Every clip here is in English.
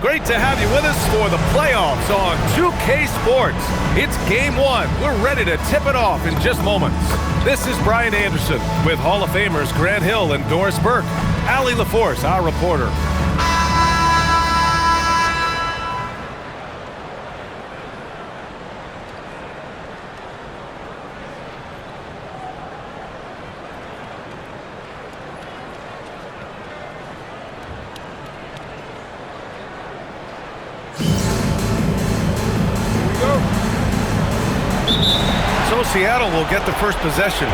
Great to have you with us for the playoffs on 2K Sports. It's game one. We're ready to tip it off in just moments. This is Brian Anderson with Hall of Famers Grant Hill and Doris Burke. Allie LaForce, our reporter. Seattle will get the first possession.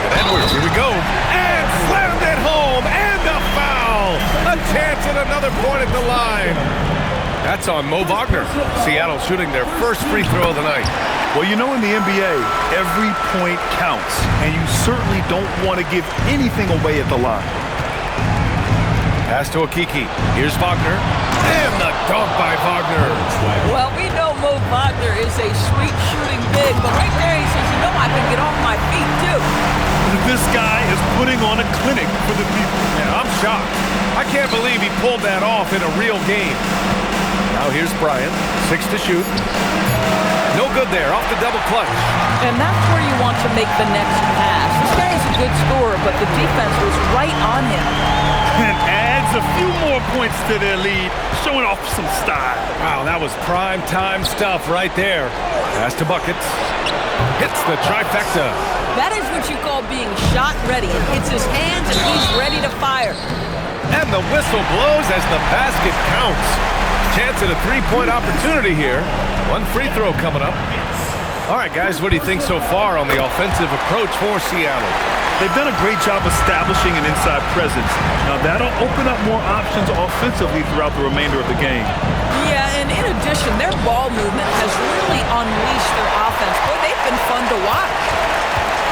And Edwards, here we go. And slammed it home, and a foul. A chance at another point at the line. That's on Mo Wagner. Seattle shooting their first free throw of the night. Well, you know, in the NBA, every point counts, and you certainly don't want to give anything away at the line. Pass to Akiki. Here's Wagner. And the dunk by Wagner. Well, we know Mo Wagner is a sweet shooting big, but right there he says, you know, I can get off my feet, too. This guy is putting on a clinic for the people. Yeah, I'm shocked. I can't believe he pulled that off in a real game. Now here's Bryant. 6 to shoot. No good there, off the double clutch. And that's where you want to make the next pass. This guy is a good scorer, but the defense was right on him. And adds a few more points to their lead, showing off some style. Wow, that was prime time stuff right there. Pass to Buckets. Hits the trifecta. That is what you call being shot ready. It hits his hands and he's ready to fire. And the whistle blows as the basket counts. Chance at a three-point opportunity here. One free throw coming up. All right, guys, what do you think so far on the offensive approach for Seattle? They've done a great job establishing an inside presence. Now, that'll open up more options offensively throughout the remainder of the game. Yeah, and in addition, their ball movement has really unleashed their offense. Boy, they've been fun to watch.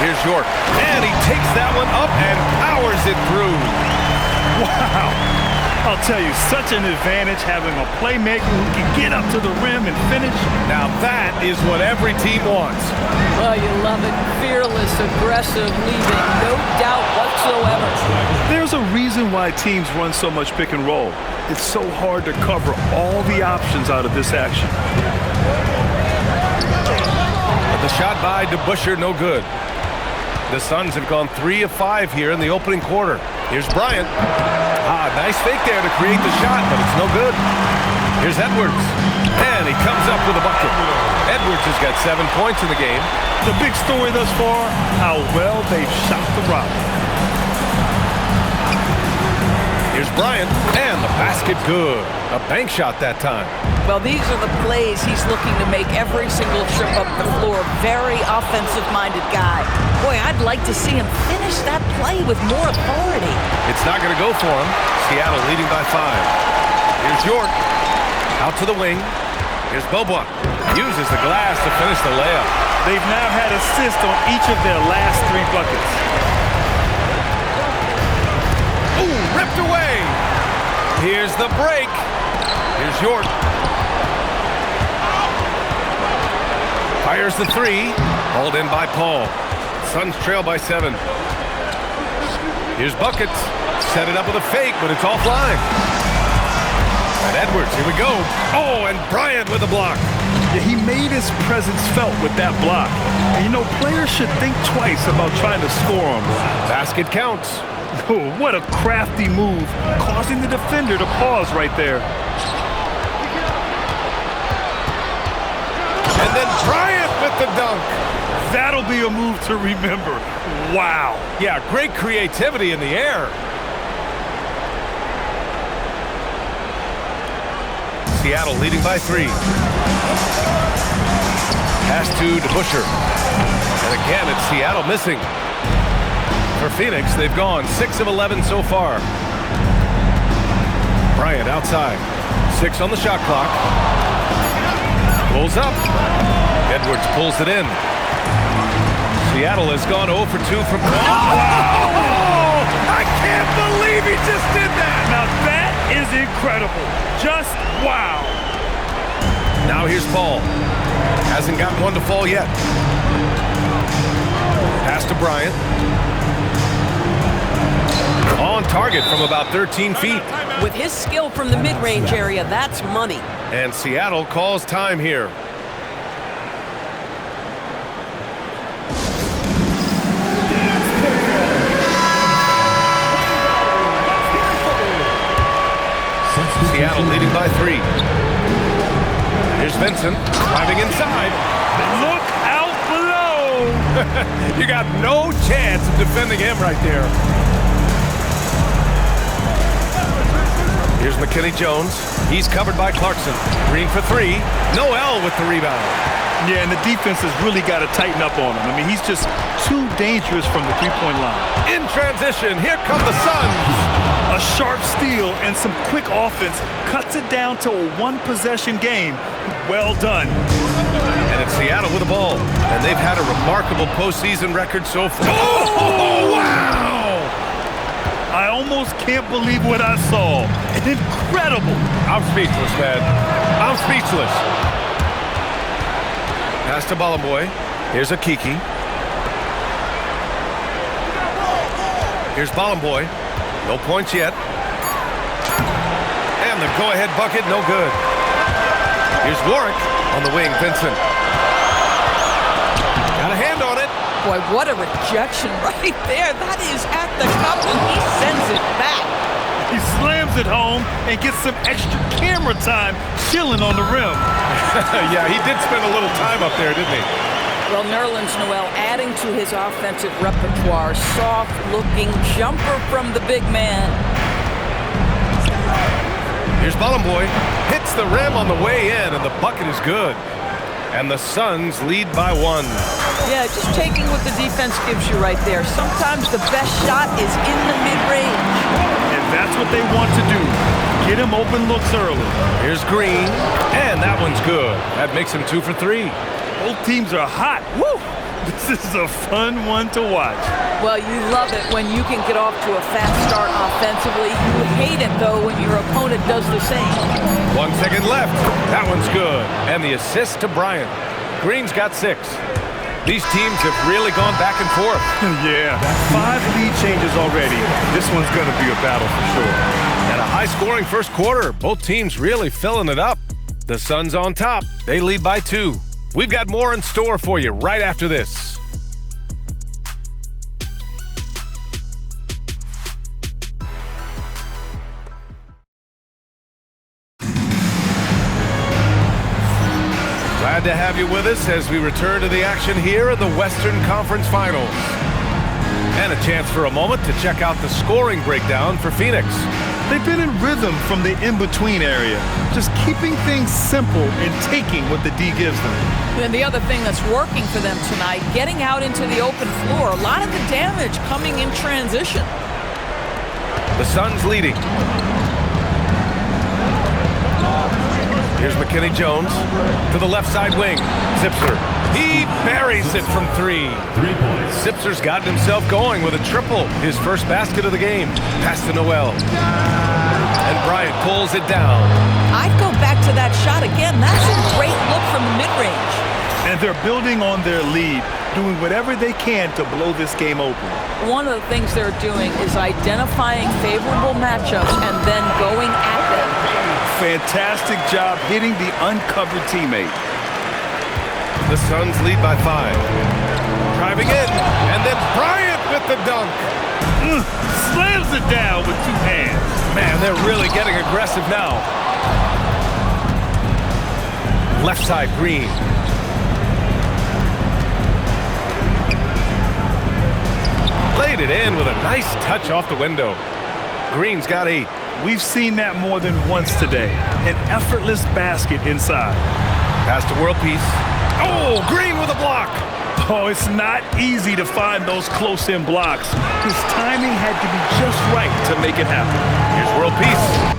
Here's York, and he takes that one up and powers it through. Wow. I'll tell you, such an advantage having a playmaker who can get up to the rim and finish. Now that is what every team wants. Oh, you love it. Fearless, aggressive, leaving no doubt whatsoever. There's a reason why teams run so much pick and roll. It's so hard to cover all the options out of this action. The shot by DeBusschere, no good. The Suns have gone 3 of 5 here in the opening quarter. Here's Bryant. Nice fake there to create the shot, but it's no good. Here's Edwards. And he comes up with a bucket. Edwards has got 7 points in the game. The big story thus far, how well they've shot the rock. Here's Bryant, and the basket good. A bank shot that time. Well, these are the plays he's looking to make every single trip up the floor. Very offensive-minded guy. Boy, I'd like to see him finish that play with more authority. It's not going to go for him. Seattle leading by 5. Here's York. Out to the wing. Here's Bobois. Uses the glass to finish the layup. They've now had assists on each of their last 3 buckets. Ooh, ripped away. Here's the break. Here's York. Fires the 3. Hauled in by Paul. Suns trail by 7. Here's Buckets. Set it up with a fake, but it's offline. And Edwards, here we go. Oh, and Bryant with a block. Yeah, he made his presence felt with that block. And you know, players should think twice about trying to score on him. Basket counts. Oh, what a crafty move, causing the defender to pause right there. And then Bryant with the dunk. That'll be a move to remember. Wow. Yeah, great creativity in the air. Seattle leading by 3. Pass to DeBusschere. And again, it's Seattle missing. For Phoenix, they've gone 6 of 11 so far. Bryant outside. 6 on the shot clock. Pulls up. Edwards pulls it in. Seattle has gone 0 for 2 from... Oh! I can't believe he just did that! Now that is incredible. Just wow. Now here's Paul. Hasn't gotten one to fall yet. Pass to Bryant. on target from about 13 feet. With his skill from the mid-range area, that's money. And Seattle calls time here. Seattle leading by 3. Here's Vincent driving inside. Look out below! You got no chance of defending him right there. Here's McKinney Jones. He's covered by Clarkson. Green for 3. Noel with the rebound. Yeah, and the defense has really got to tighten up on him. I mean, he's just too dangerous from the three-point line. In transition, here come the Suns. A sharp steal and some quick offense cuts it down to a one-possession game. Well done. And it's Seattle with the ball. And they've had a remarkable postseason record so far. Oh, wow! I almost can't believe what I saw. Incredible. I'm speechless, man. I'm speechless. Pass to Bolomboy. Here's a Kiki. Here's Bolomboy. No points yet. And the go-ahead bucket, no good. Here's Warwick on the wing, Vincent. Got a hand on it. Boy, what a rejection right there. That is at the cup, and he sends it back. He slams it home and gets some extra camera time chilling on the rim. Yeah, he did spend a little time up there, didn't he? Well, Nerlens Noel adding to his offensive repertoire. Soft-looking jumper from the big man. Here's Bolomboy. Hits the rim on the way in, and the bucket is good. And the Suns lead by 1. Yeah, just taking what the defense gives you right there. Sometimes the best shot is in the mid-range. And that's what they want to do. Get him open looks early. Here's Green, and that one's good. That makes him 2 for 3. Both teams are hot. Woo! This is a fun one to watch. Well, you love it when you can get off to a fast start offensively. You hate it, though, when your opponent does the same. 1 second left. That one's good. And the assist to Bryant. Green's got 6. These teams have really gone back and forth. Yeah, 5 lead changes already. This one's going to be a battle for sure. And a high-scoring first quarter. Both teams really filling it up. The Suns on top. They lead by 2. We've got more in store for you right after this. Glad to have you with us as we return to the action here in the Western Conference Finals. And a chance for a moment to check out the scoring breakdown for Phoenix. They've been in rhythm from the in-between area, just keeping things simple and taking what the D gives them. And the other thing that's working for them tonight, getting out into the open floor. A lot of the damage coming in transition. The Suns leading. Here's McKinney Jones to the left side wing. Zipser. He buries it from 3. 3 points. Zipser's gotten himself going with a triple. His first basket of the game. Pass to Noel. And Bryant pulls it down. I'd go back to that shot again. That's a great look from the mid-range. And they're building on their lead, doing whatever they can to blow this game open. One of the things they're doing is identifying favorable matchups and then going at them. Fantastic job hitting the uncovered teammate. The Suns lead by 5. Driving in, and then Bryant with the dunk. Slams it down with 2 hands. Man, they're really getting aggressive now. Left side, Green. Laid it in with a nice touch off the window. Green's got 8. We've seen that more than once today. An effortless basket inside. Pass to World Peace. Oh, Green with a block. Oh, it's not easy to find those close-in blocks. His timing had to be just right to make it happen. Here's World Peace.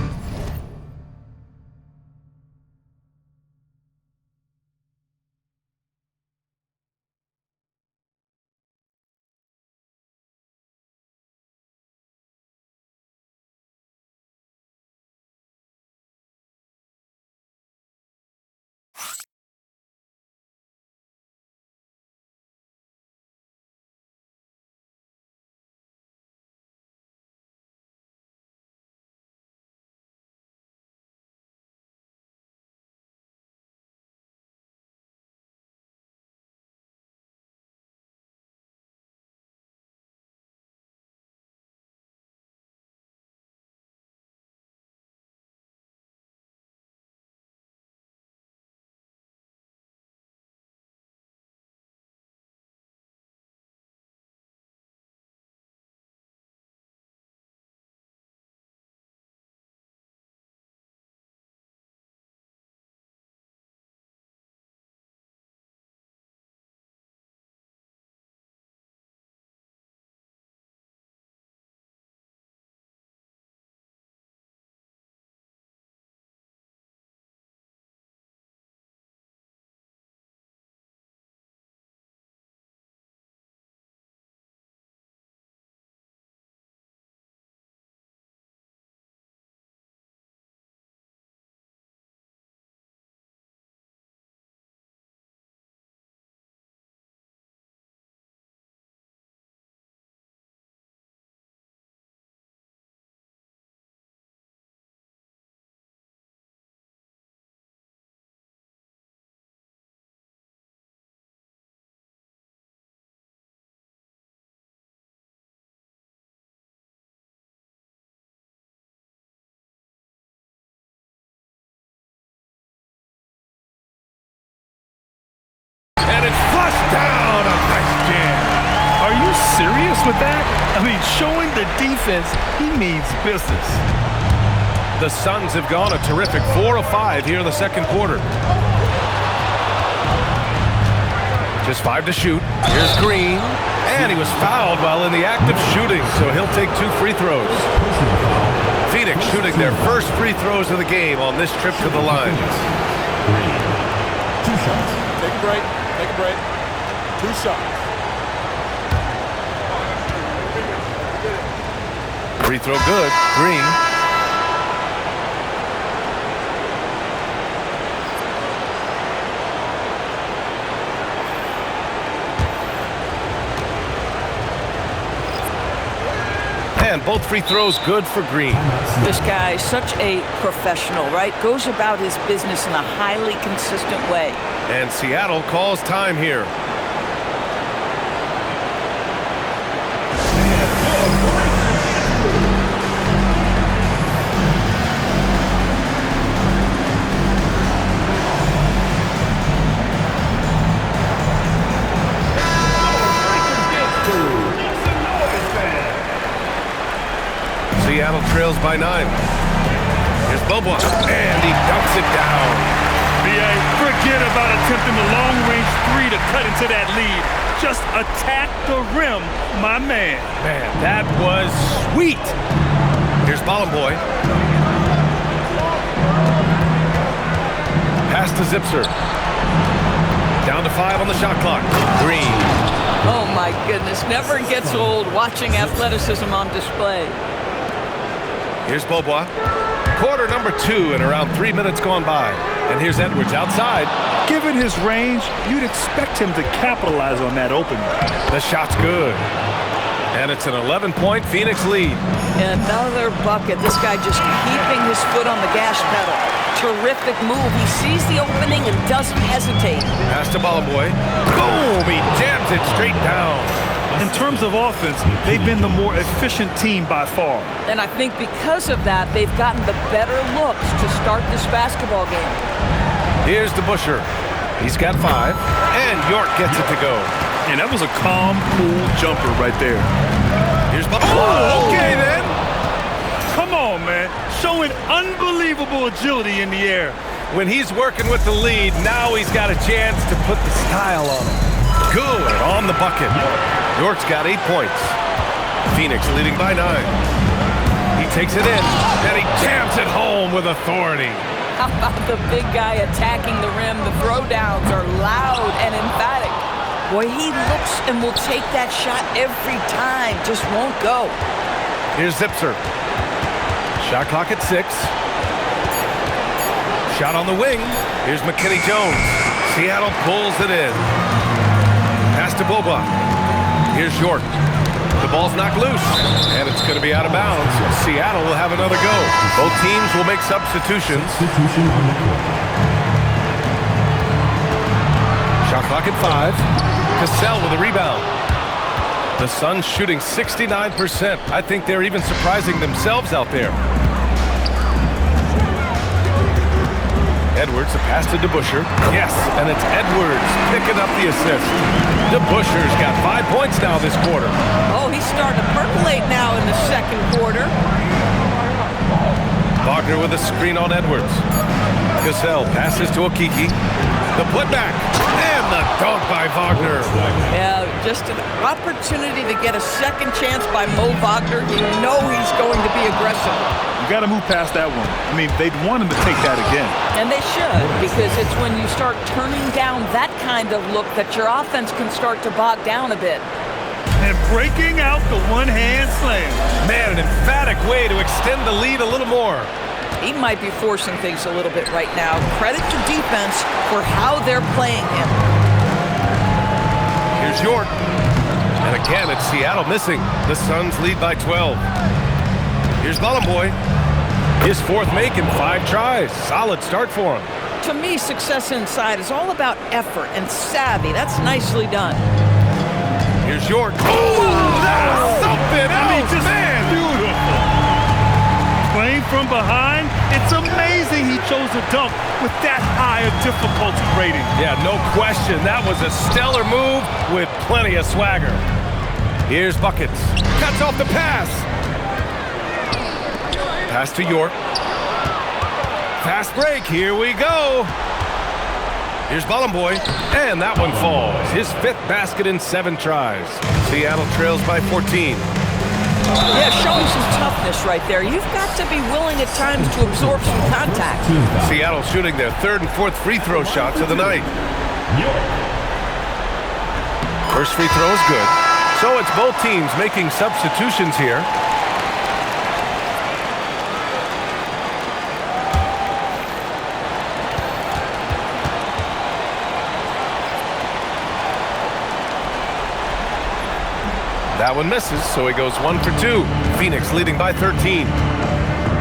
with that, I mean, showing the defense he means business. The Suns have gone a terrific 4 of 5 here in the second quarter. Just 5 to shoot. Here's Green. And he was fouled while in the act of shooting, so he'll take 2 free throws. Phoenix shooting their first free throws of the game on this trip to the line. 2 shots. Take a break. Take a break. 2 shots. Free throw good. Green. And both free throws good for Green. This guy is such a professional, right? Goes about his business in a highly consistent way. And Seattle calls time here. Seattle trails by 9. Here's Bobois, and he dunks it down. B.A., forget about attempting the long-range 3 to cut into that lead. Just attack the rim, my man. Man, that was sweet. Here's Bolomboy. Pass to Zipser. Down to 5 on the shot clock. Green. Oh my goodness, never gets old watching athleticism on display. Here's Bobois. Quarter number 2 and around 3 minutes gone by. And here's Edwards outside. Given his range, you'd expect him to capitalize on that opening. The shot's good. And it's an 11-point Phoenix lead. Another bucket. This guy just keeping his foot on the gas pedal. Terrific move. He sees the opening and doesn't hesitate. Pass to Bolomboy. Boom! He jams it straight down. In terms of offense, they've been the more efficient team by far. And I think because of that, they've gotten the better looks to start this basketball game. Here's DeBusschere. He's got 5, and York gets it to go. And that was a calm, cool jumper right there. Here's okay then. Come on, man. Showing unbelievable agility in the air. When he's working with the lead, now he's got a chance to put the style on him. Good on the bucket. York's got 8 points. Phoenix leading by 9. He takes it in, and he jams it home with authority. How about the big guy attacking the rim? The throwdowns are loud and emphatic. Boy, he looks and will take that shot every time. Just won't go. Here's Zipser. Shot clock at 6. Shot on the wing. Here's McKinney Jones. Seattle pulls it in. Pass to Bobois. Here's York. The ball's knocked loose, and it's going to be out of bounds. Seattle will have another go. Both teams will make substitutions. Shot clock at 5. Cassell with a rebound. The Suns shooting 69%. I think they're even surprising themselves out there. Edwards, a pass to DeBusschere. Yes, and it's Edwards picking up the assist. DeBusschere's got 5 points now this quarter. Oh, he's starting to percolate now in the second quarter. Wagner with a screen on Edwards. Cassell passes to Okeke. The putback and the dunk by Wagner. Yeah, just an opportunity to get a second chance by Mo Wagner. You know he's going to be aggressive. You got to move past that one. I mean, they'd want him to take that again. And they should, because it's when you start turning down that kind of look that your offense can start to bog down a bit. And breaking out the one-hand slam. Man, an emphatic way to extend the lead a little more. He might be forcing things a little bit right now. Credit to defense for how they're playing him. Here's York. And again, it's Seattle missing. The Suns lead by 12. Here's Bolomboy. His 4th make in 5 tries. Solid start for him. To me, success inside is all about effort and savvy. That's nicely done. Here's York. Oh, that was something else, man. Beautiful. Playing from behind, it's amazing he chose a dunk with that high a difficulty rating. Yeah, no question. That was a stellar move with plenty of swagger. Here's Buckets. Cuts off the pass. Pass to York. Fast break. Here we go. Here's Bolomboy. And that one falls. His 5th basket in 7 tries. Seattle trails by 14. Yeah, showing some toughness right there. You've got to be willing at times to absorb some contact. Seattle shooting their 3rd and 4th free throw shots of the night. First free throw is good. So it's both teams making substitutions here. That one misses, so he goes 1 for 2. Phoenix leading by 13.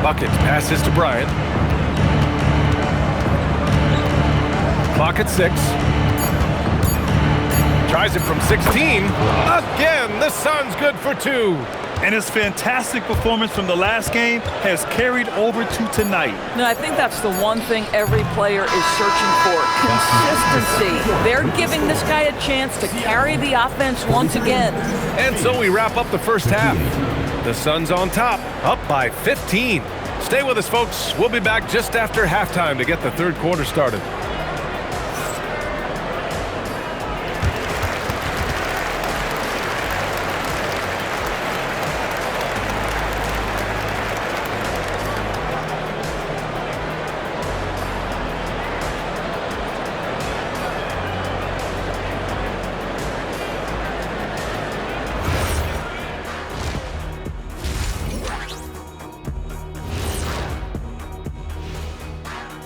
Buckets passes to Bryant. Clock at 6. Tries it from 16. Again, the Suns good for 2. And his fantastic performance from the last game has carried over to tonight. No, I think that's the one thing every player is searching for. Consistency. They're giving this guy a chance to carry the offense once again. And so we wrap up the first half. The Suns on top, up by 15. Stay with us, folks. We'll be back just after halftime to get the 3rd quarter started.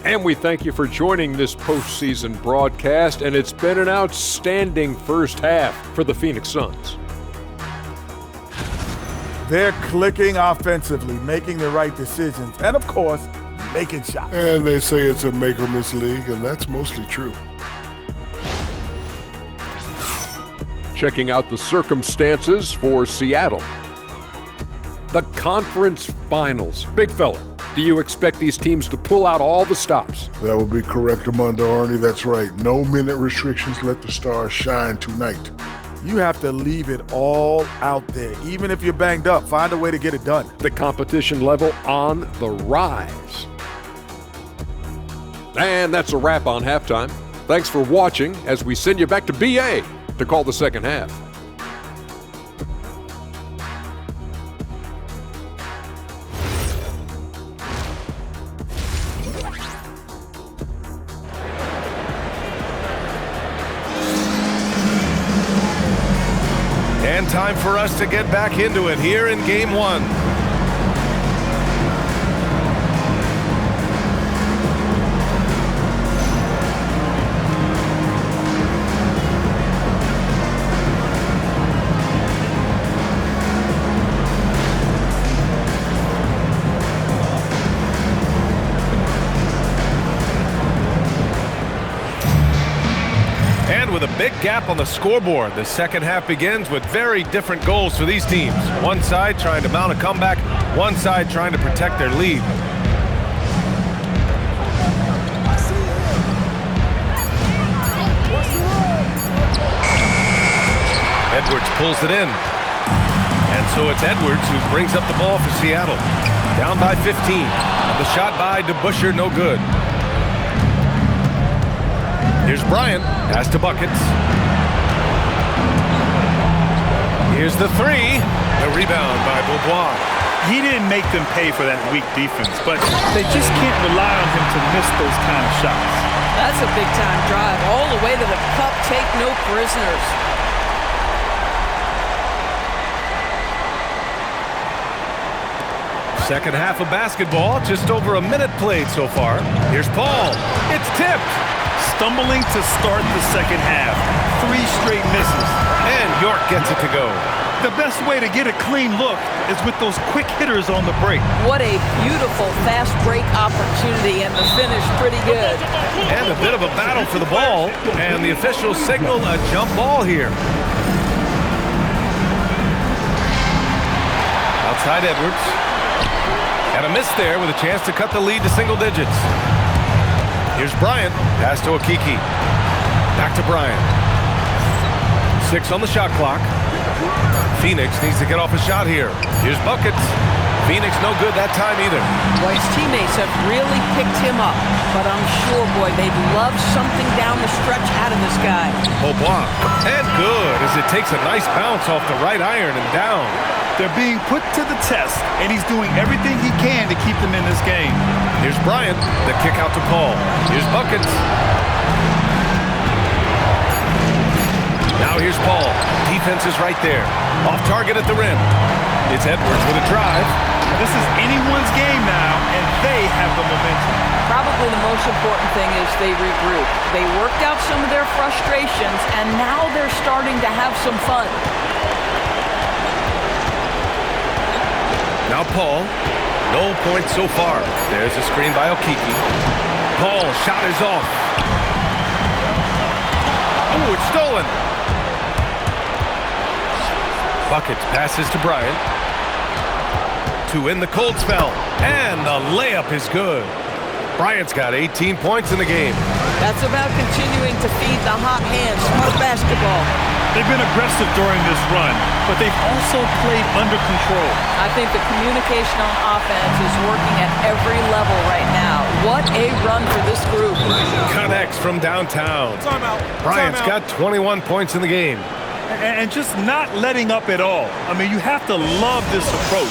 And we thank you for joining this postseason broadcast, and it's been an outstanding first half for the Phoenix Suns. They're clicking offensively, making the right decisions, and of course, making shots. And they say it's a make-or-miss league, and that's mostly true. Checking out the circumstances for Seattle. The conference finals. Big fella, do you expect these teams to pull out all the stops? That would be correct, Armando Arnie. That's right. No minute restrictions. Let the stars shine tonight. You have to leave it all out there. Even if you're banged up, find a way to get it done. The competition level on the rise. And that's a wrap on halftime. Thanks for watching as we send you back to BA to call the second half. And time for us to get back into it here in Game 1. With a big gap on the scoreboard, the second half begins with very different goals for these teams. One side trying to mount a comeback, one side trying to protect their lead. Edwards pulls it in. And so it's Edwards who brings up the ball for Seattle. Down by 15. The shot by DeBusschere, no good. Here's Bryant, pass to Buckets. Here's the 3. The rebound by Beaubois. He didn't make them pay for that weak defense, but they just can't rely on him to miss those kind of shots. That's a big-time drive. All the way to the cup, take no prisoners. Second half of basketball, just over a minute played so far. Here's Paul. It's tipped. Stumbling to start the second half. 3 straight misses. And York gets it to go. The best way to get a clean look is with those quick hitters on the break. What a beautiful fast break opportunity, and the finish pretty good. And a bit of a battle for the ball, and the officials signal a jump ball here. Outside Edwards. And a miss there with a chance to cut the lead to single digits. Here's Bryant, pass to Okeke. Back to Bryant. 6 on the shot clock. Phoenix needs to get off a shot here. Here's Buckets. Phoenix no good that time either. Boy, his teammates have really picked him up, but I'm sure, boy, they'd love something down the stretch out of this guy. Beaubois, and good as it takes a nice bounce off the right iron and down. They're being put to the test, and he's doing everything he can to keep them in this game. Here's Bryant, the kick out to Paul. Here's Buckets. Now here's Paul. Defense is right there. Off target at the rim. It's Edwards with a drive. This is anyone's game now, and they have the momentum. Probably the most important thing is they regroup. They worked out some of their frustrations, and now they're starting to have some fun. Now Paul. No points so far. There's a screen by Okiki. Paul, shot is off. Ooh, it's stolen. Buckets passes to Bryant. To in the cold spell. And the layup is good. Bryant's got 18 points in the game. That's about continuing to feed the hot hand. Smart basketball. They've been aggressive during this run, but they've also played under control. I think the communication on offense is working at every level right now. What a run for this group. Connects from downtown. Bryant's got 21 points in the game. And just not letting up at all. I mean, you have to love this approach.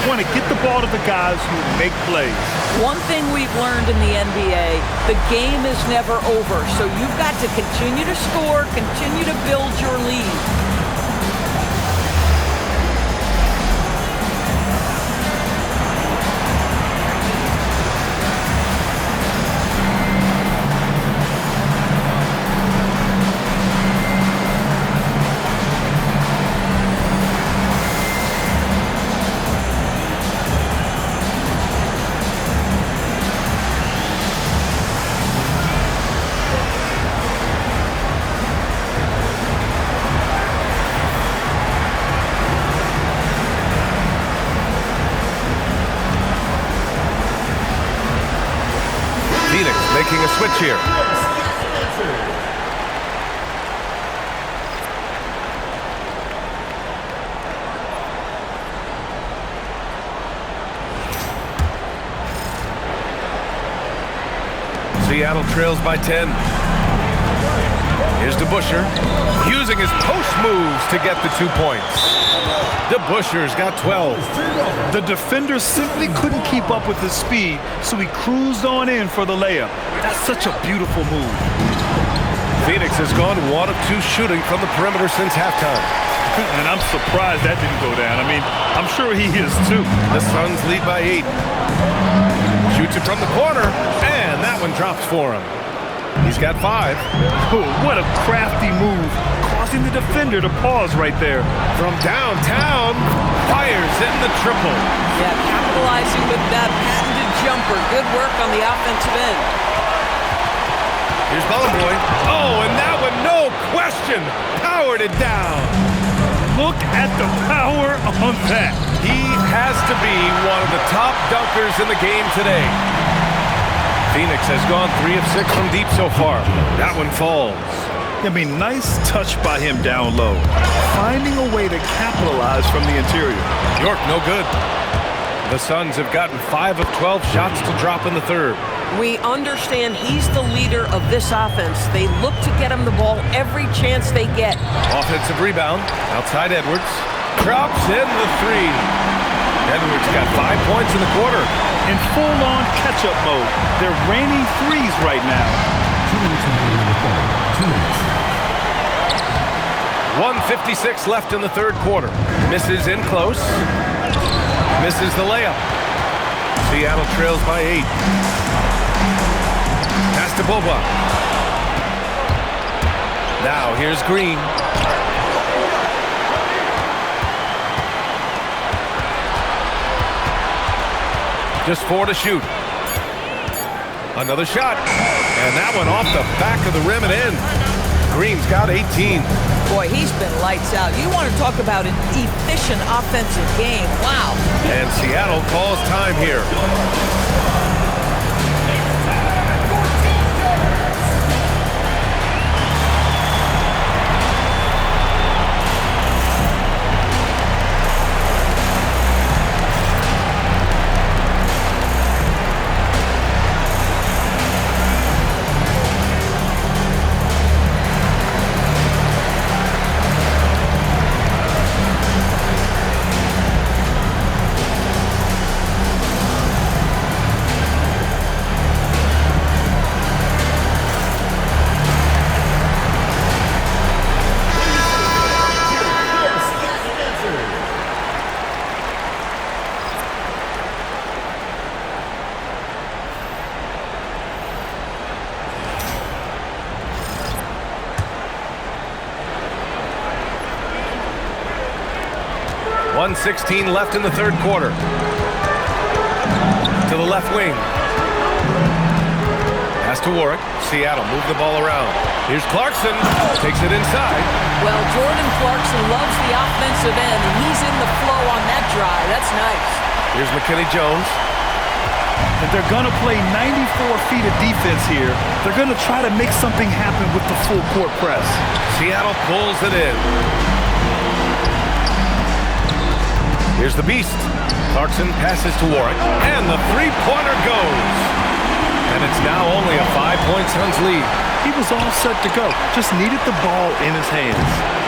You want to get the ball to the guys who make plays. One thing we've learned in the NBA, the game is never over. So you've got to continue to score, continue to build your lead. Making a switch here. Seattle trails by 10. Here's DeBusschere, using his post moves to get the 2 points. DeBusschere's got 12. The defender simply couldn't keep up with his speed, so he cruised on in for the layup. That's such a beautiful move. Phoenix has gone 1 of 2 shooting from the perimeter since halftime. And I'm surprised that didn't go down. I mean, I'm sure he is too. The Suns lead by 8. Shoots it from the corner, and that one drops for him. He's got 5. Oh, what a crafty move, causing the defender to pause right there. From downtown, fires in the triple. Yeah, capitalizing with that patented jumper. Good work on the offensive end. Here's Bollenboy. Oh, and that one, no question, powered it down. Look at the power on that. He has to be one of the top dunkers in the game today. Phoenix has gone 3 of 6 from deep so far. That one falls. I mean, nice touch by him down low. Finding a way to capitalize from the interior. York, no good. The Suns have gotten 5 of 12 shots to drop in the third. We understand he's the leader of this offense. They look to get him the ball every chance they get. Offensive rebound, outside Edwards. Drops in the 3. Edwards got 5 points in the quarter. In full-on catch-up mode. They're raining threes right now. 1:56 left in the third quarter. Misses in close. Misses the layup. Seattle trails by 8. Pass to Beaubois. Now here's Green. Just 4 to shoot. Another shot. And that one off the back of the rim and in. Green's got 18. Boy, he's been lights out. You want to talk about an efficient offensive game. Wow. And Seattle calls time here. 1:16 left in the third quarter. To the left wing. Pass to Warwick. Seattle move the ball around. Here's Clarkson. Takes it inside. Well, Jordan Clarkson loves the offensive end, and he's in the flow on that drive. That's nice. Here's McKinney Jones. If they're going to play 94 feet of defense here, they're going to try to make something happen with the full court press. Seattle pulls it in. Here's the beast. Clarkson passes to Warwick, and the three-pointer goes. And it's now only a 5-point Suns lead. He was all set to go. Just needed the ball in his hands.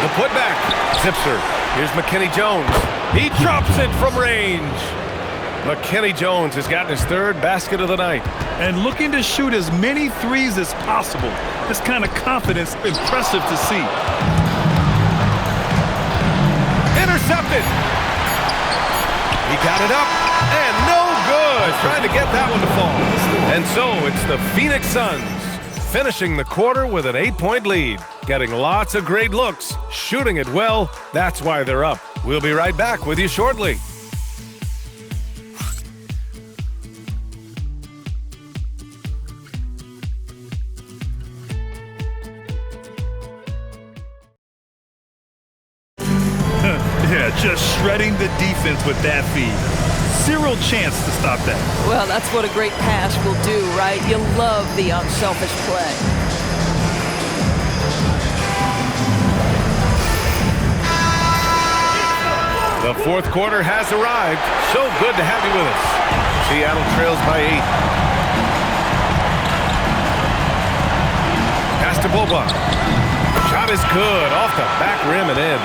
The putback. Zipser. Here's McKinney Jones. He drops it from range. McKinney Jones has gotten his third basket of the night. And looking to shoot as many threes as possible. This kind of confidence, impressive to see. Intercepted. He got it up, and no good. Trying to get that one to fall. And so it's the Phoenix Suns finishing the quarter with an 8-point lead. Getting lots of great looks, shooting it well. That's why they're up. We'll be right back with you shortly. Yeah, just shredding the defense with that feed. Zero chance to stop that. Well, that's what a great pass will do, right? You love the unselfish play. The fourth quarter has arrived. So good to have you with us. Seattle trails by 8. Pass to Boba. Shot is good. Off the back rim and in.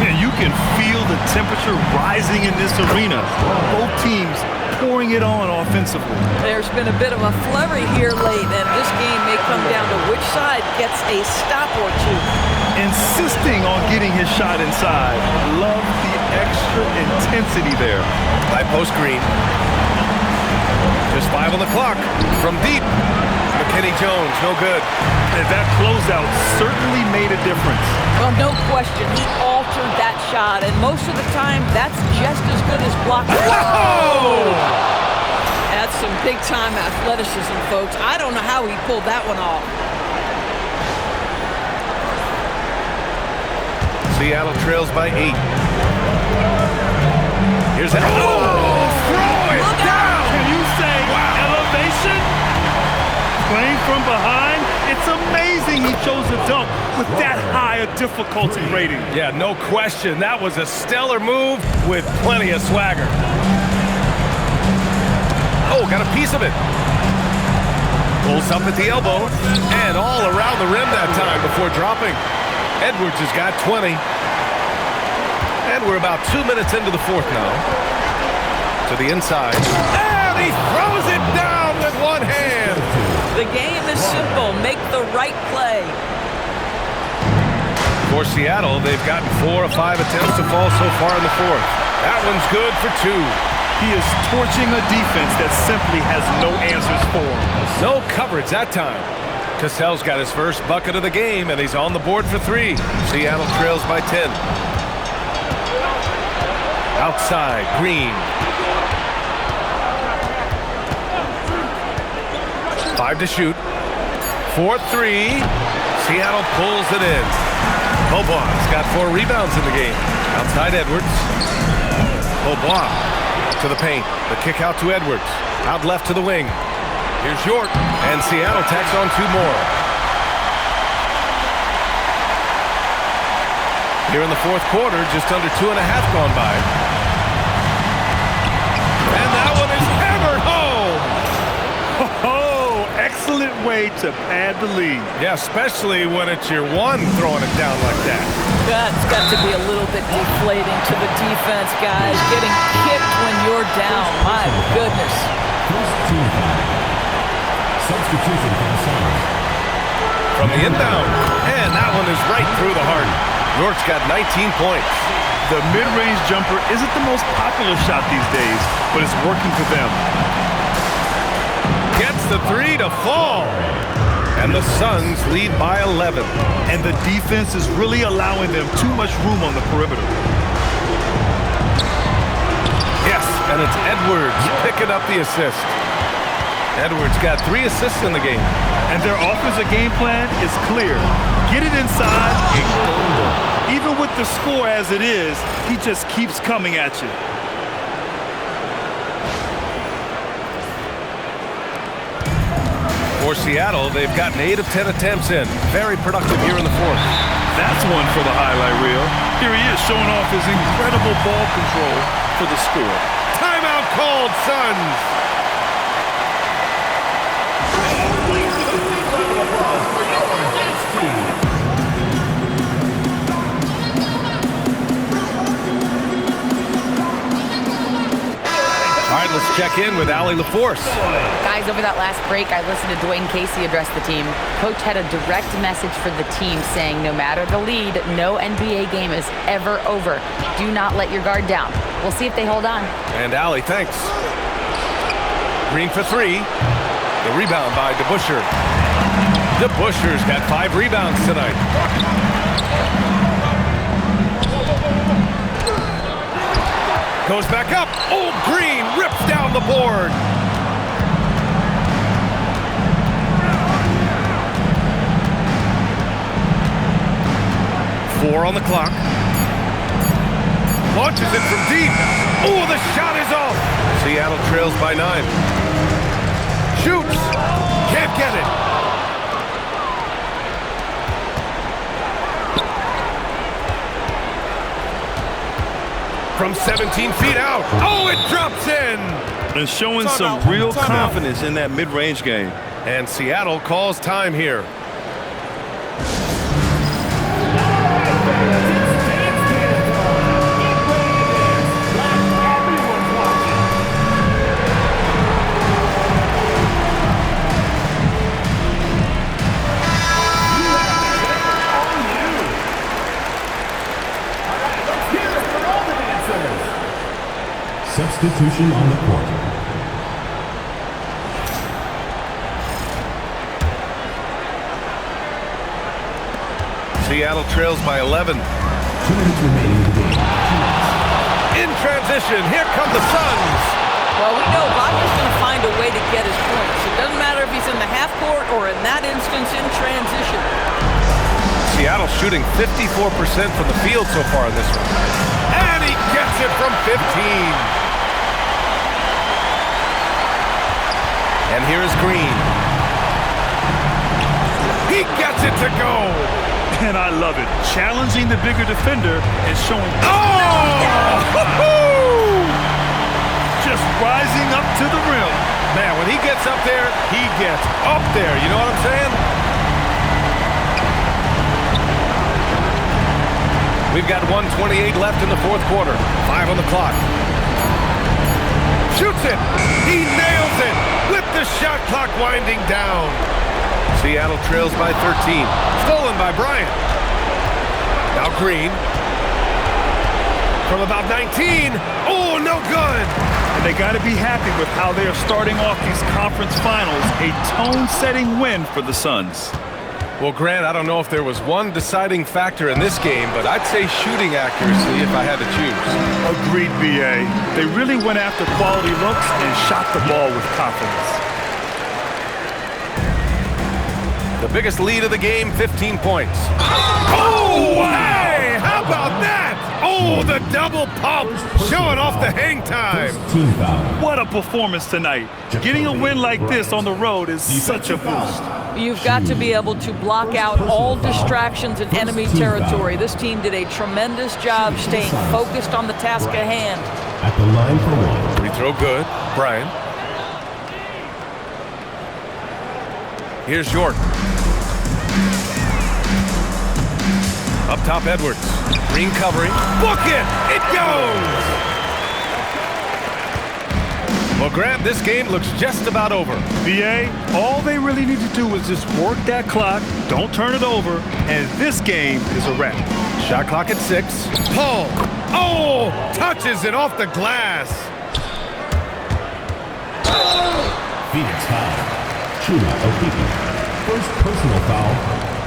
And you can feel the temperature rising in this arena. Both teams pouring it on offensively. There's been a bit of a flurry here late, and this game may come down to which side gets a stop or two. Insisting on getting his shot inside. Love the extra intensity there. High post Green. Just 5 on the clock. From deep. McKinney Jones, no good. And that closeout certainly made a difference. Well, no question. He altered that shot, and most of the time, that's just as good as blocking. Oh! That's some big-time athleticism, folks. I don't know how he pulled that one off. Seattle trails by 8. Here's that. Oh! Throw it Look down! Can you say elevation? Playing from behind, it's amazing he chose a dunk with that high a difficulty rating. Yeah, no question. That was a stellar move with plenty of swagger. Oh, got a piece of it. Pulls up at the elbow and all around the rim that time before dropping. Edwards has got 20. And we're about 2 minutes into the fourth now. To the inside. And he throws it down with one hand. The game is simple. Make the right play. For Seattle, they've gotten 4 of 5 attempts to fall so far in the fourth. That one's good for 2. He is torching a defense that simply has no answers for him. No coverage that time. Cassell's got his first bucket of the game, and he's on the board for 3. Seattle trails by 10. Outside, Green. 5 to shoot. 4-3. Seattle pulls it in. Bobois got 4 rebounds in the game. Outside Edwards. Bobois to the paint. The kick out to Edwards. Out left to the wing. Here's York. And Seattle tacks on 2 more. Here in the fourth quarter, just under 2.5 gone by. And that one is hammered home. Oh, excellent way to pad the lead. Yeah, especially when it's your one throwing it down like that. That's got to be a little bit deflating to the defense, guys. Getting kicked when you're down. My goodness. Substitution for the Suns. From the inbound. And that one is right through the heart. York's got 19 points. The mid-range jumper isn't the most popular shot these days, but it's working for them. Gets the 3 to fall. And the Suns lead by 11. And the defense is really allowing them too much room on the perimeter. and it's Edwards picking up the assist. Edwards got 3 assists in the game. And their offensive game plan is clear. Get it inside and go. Even with the score as it is, he just keeps coming at you. For Seattle, they've gotten 8 of 10 attempts in. Very productive here in the 4th. That's one for the highlight reel. Here he is showing off his incredible ball control for the score. Timeout called, Suns. All right, let's check in with Allie LaForce. Guys, over that last break, I listened to Dwayne Casey address the team. Coach had a direct message for the team saying no matter the lead, no NBA game is ever over. Do not let your guard down. We'll see if they hold on. And Allie, thanks. Green for 3. The rebound by DeBusschere. DeBusschere's got 5 rebounds tonight. Goes back up. Oh, Green rips down the board. Four on the clock. Launches it from deep. Oh, the shot is off. Seattle trails by 9. Shoots. Can't get it. From 17 feet out. Oh, it drops in. And showing some real confidence in that mid-range game. And Seattle calls time here. Substitution on the court. Seattle trails by 11. 2 minutes remaining in the game. In transition, here come the Suns. Well, we know Wagner's going to find a way to get his points. It doesn't matter if he's in the half court or in that instance in transition. Seattle shooting 54% from the field so far in this one. And he gets it from 15. And here is Green. He gets it to go. And I love it. Challenging the bigger defender and showing... Just rising up to the rim. Man, when he gets up there, he gets up there. You know what I'm saying? We've got 1:28 left in the 4th quarter. 5 on the clock. Shoots it. He nails it with the shot clock winding down. Seattle trails by 13. Stolen by Bryant. Now Green. From about 19. Oh, no good. And they got to be happy with how they are starting off these conference finals. A tone-setting win for the Suns. Well, Grant, I don't know if there was one deciding factor in this game, but I'd say shooting accuracy if I had to choose. Agreed, B.A. They really went after quality looks and shot the ball with confidence. The biggest lead of the game, 15 points. Oh, hey! How about that? Oh, the double pump, showing off the hang time. Team foul. What a performance tonight. Getting a win like this on the road is such a boost. You've got to be able to block out all distractions in enemy territory. This team did a tremendous job staying focused on the task at hand. At the line for 1. Free throw good. Brian. Here's Jordan. Up top, Edwards. Green covering. Book it! It goes! Well, Grant, this game looks just about over. B.A., all they really need to do is just work that clock, don't turn it over, and this game is a wrap. Shot clock at 6. Paul. Oh! Touches it off the glass. Phoenix foul. Chuma Okeke. First personal foul.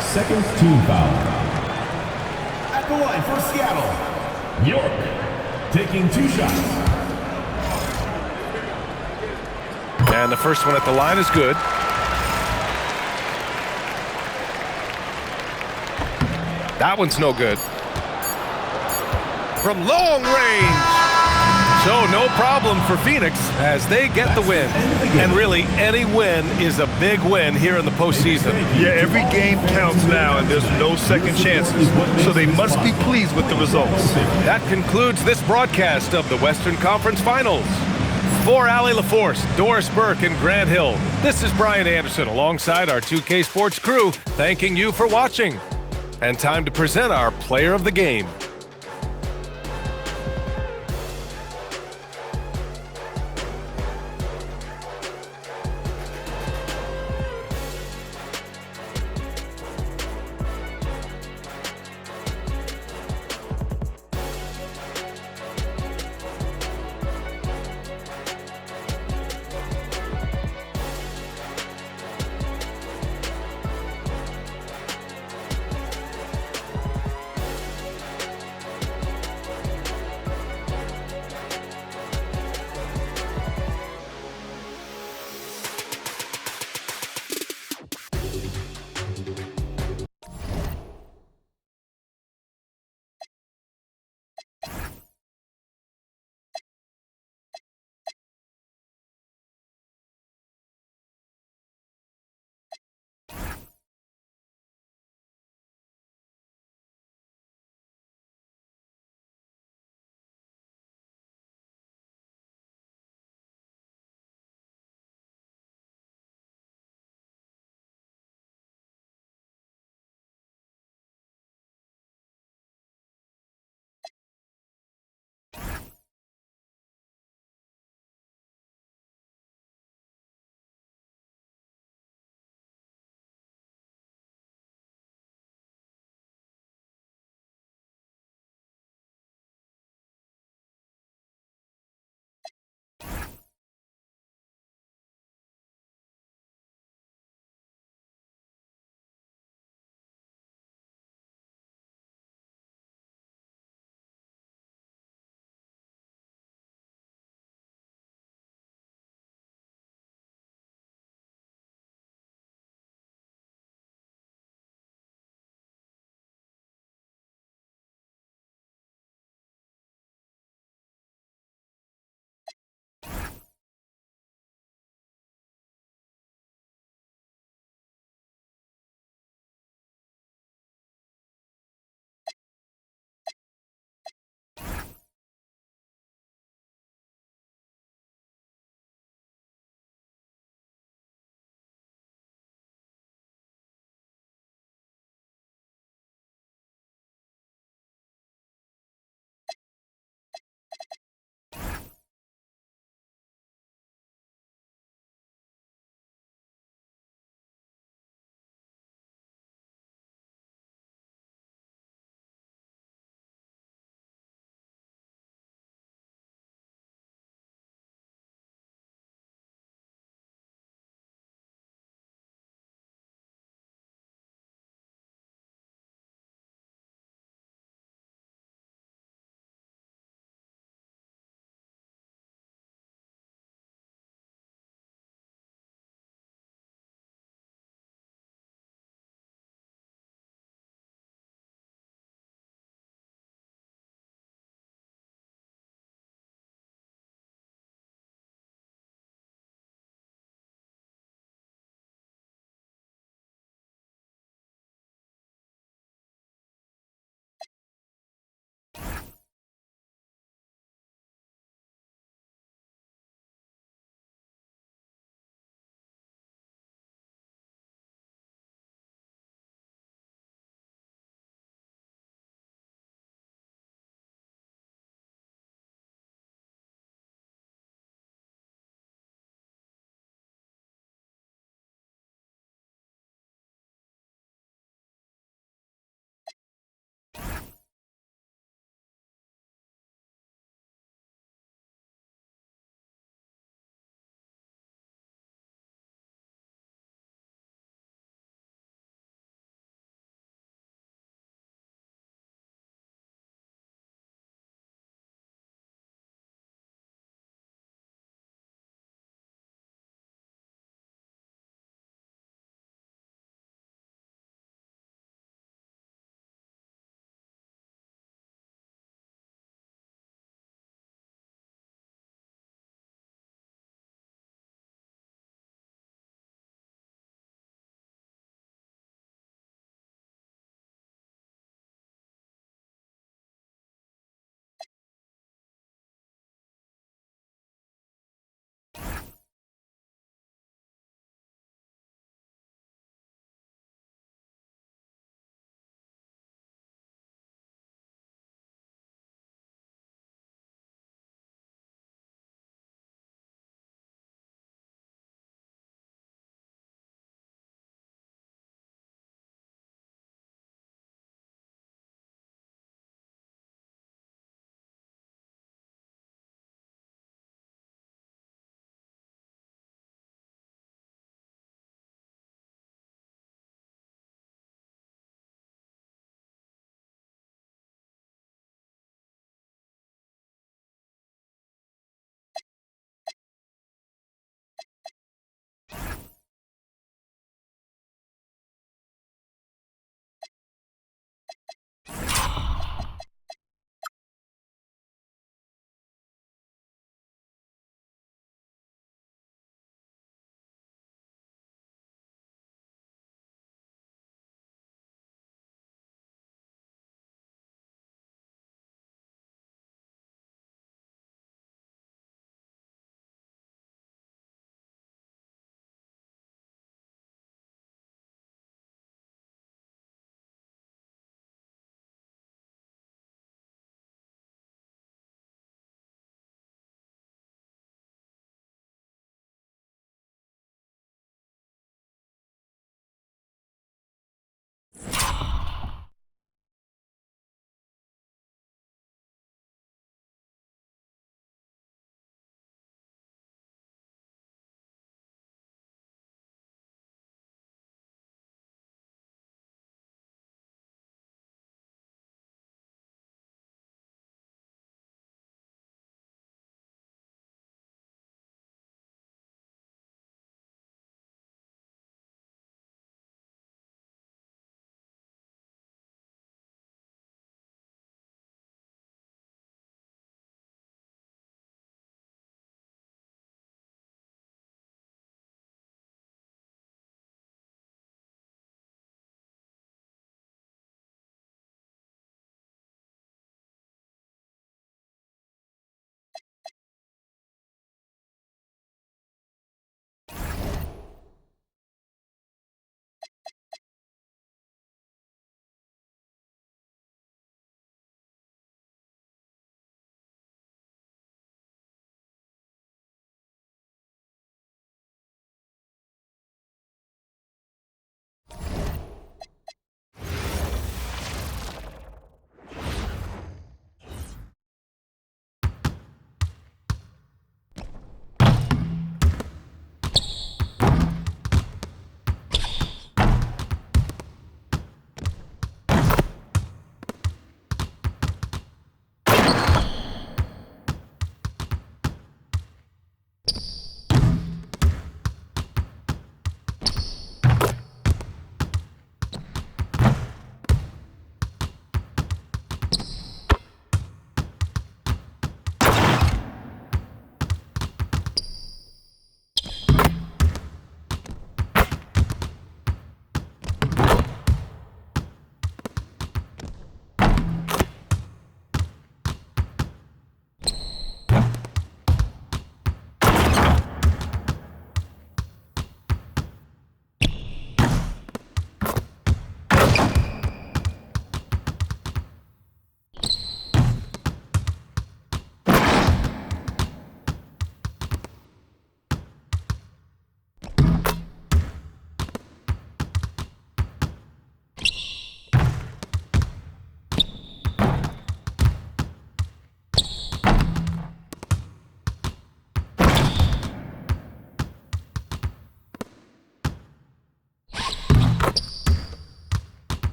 Second team foul. At the line for Seattle. York taking 2 shots. And the first one at the line is good. That one's no good. From long range. So no problem for Phoenix as they get the win. And really, any win is a big win here in the postseason. Yeah, every game counts now, and there's no second chances. So they must be pleased with the results. That concludes this broadcast of the Western Conference Finals. For Allie LaForce, Doris Burke, and Grant Hill, this is Brian Anderson alongside our 2K Sports crew, thanking you for watching. And time to present our player of the game.